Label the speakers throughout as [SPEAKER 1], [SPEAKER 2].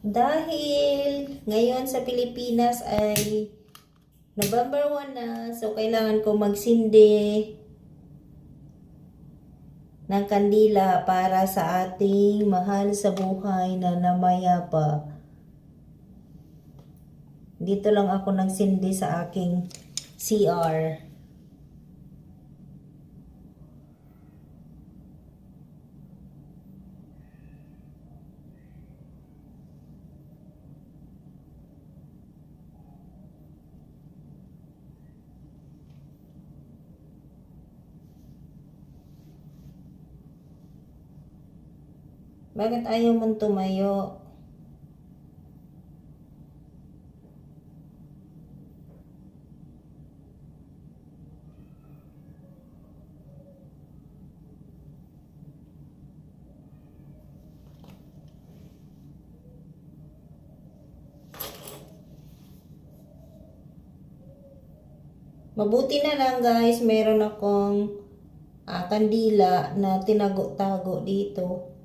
[SPEAKER 1] Dahil ngayon sa Pilipinas ay November 1 na, so kailangan ko magsindi ng kandila para sa ating mahal sa buhay na namayapa. Dito lang ako nagsindi sa aking CR. Bakit ayaw mong tumayo? Mabuti na lang guys, meron akong kandila na tinago-tago dito.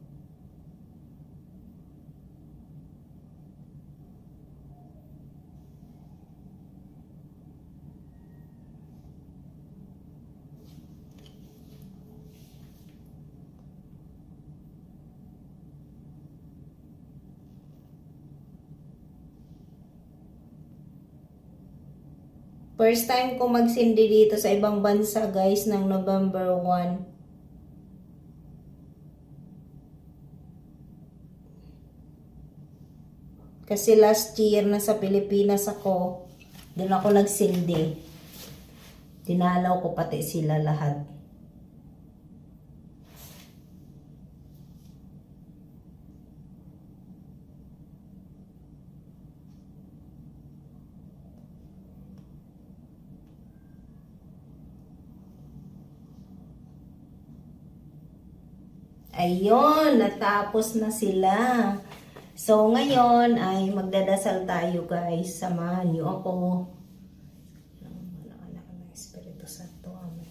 [SPEAKER 1] First time ko magsindi dito sa ibang bansa guys ng November 1. Kasi last year na sa Pilipinas ako, doon ako nagsindi. Dinalaw ko pati sila lahat. Ayun, natapos na sila. So, ngayon ay magdadasal tayo guys. Samahan niyo ako. Anak ng Espiritu Santo. Amen.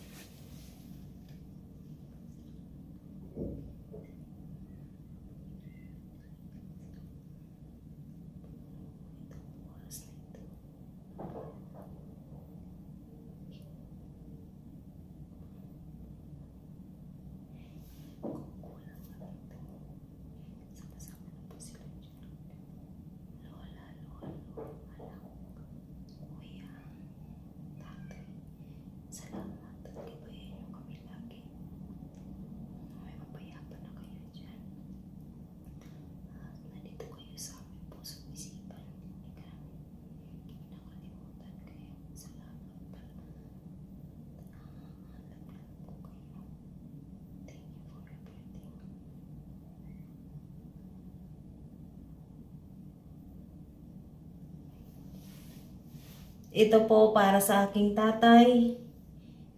[SPEAKER 1] Ito po para sa aking tatay,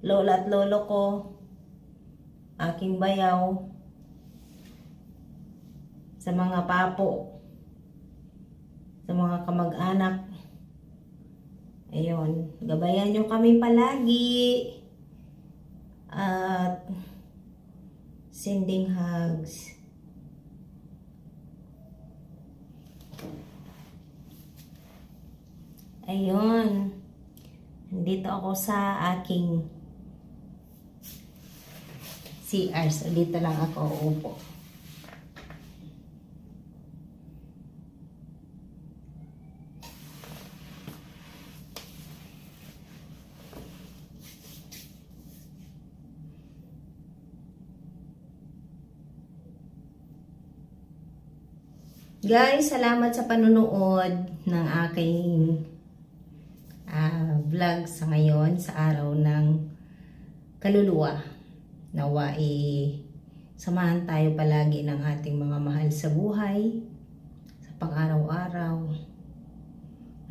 [SPEAKER 1] lola at lolo ko, aking bayaw, sa mga papo, sa mga kamag-anak. Ayun, gabayan nyo kami palagi. At sending hugs. Ayun. Nandito ako sa aking CR. So, dito lang ako upo. Guys, salamat sa panunood ng aking vlog sa ngayon, sa araw ng kaluluwa. Nawa samahan tayo palagi ng ating mga mahal sa buhay, sa pang-araw-araw.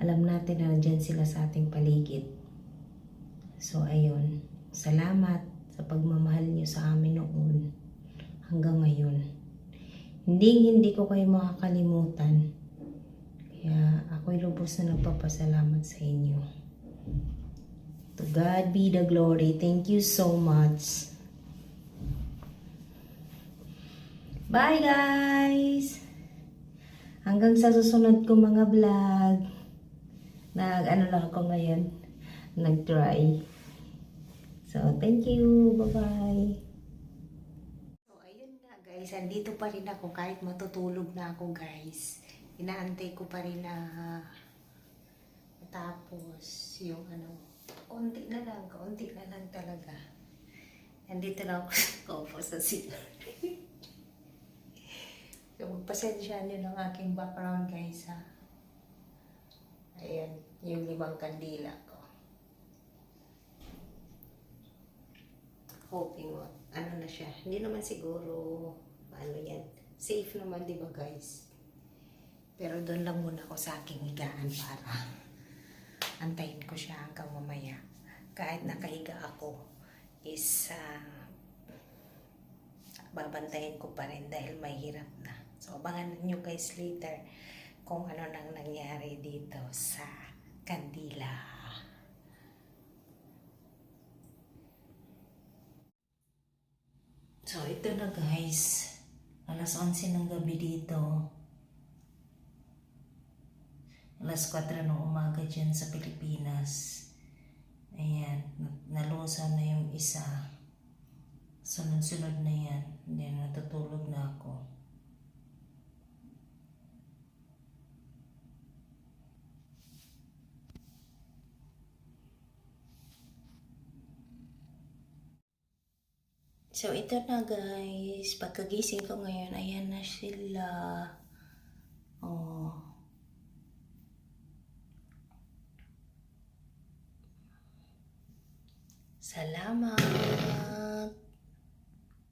[SPEAKER 1] Alam natin na dyan sila sa ating paligid. So, ayun. Salamat sa pagmamahal niyo sa amin noon hanggang ngayon. Hindi ko kayo makakalimutan. Kaya ako'y lubos na nagpapasalamat sa inyo. To God be the glory. Thank you so much. Bye guys! Hanggang sa susunod ko mga vlog. Ano lang ako ngayon. Nag-try. So, thank you. Bye-bye. So, ayun nga guys. Andito pa rin ako kahit matutulog na ako guys. Inaantay ko pa rin na matapos yung kaunti na lang talaga. Andito na ako sa kopo sa sila. So, magpasensya nyo ng aking background guys ha. Ayan, yung 5 kandila ko. Hoping na siya. Hindi naman siguro, yan. Safe naman, di ba guys? Pero doon lang muna ako sa aking higaan para antayin ko siya hanggang mamaya. Kahit nakahiga ako, is babantayin ko pa rin dahil mahirap na. So, abangan nyo guys later kung ano nang nangyari dito sa kandila. So, ito na guys. Alas 11 ng gabi dito. Alas 4 ng umaga dyan sa Pilipinas. Ayan, nalusa na yung isa. Sunod-sunod na yan. Hindi, natutulog na ako. So, ito na guys. Pagkagising ko ngayon, ayan na sila. Oh. Salamat.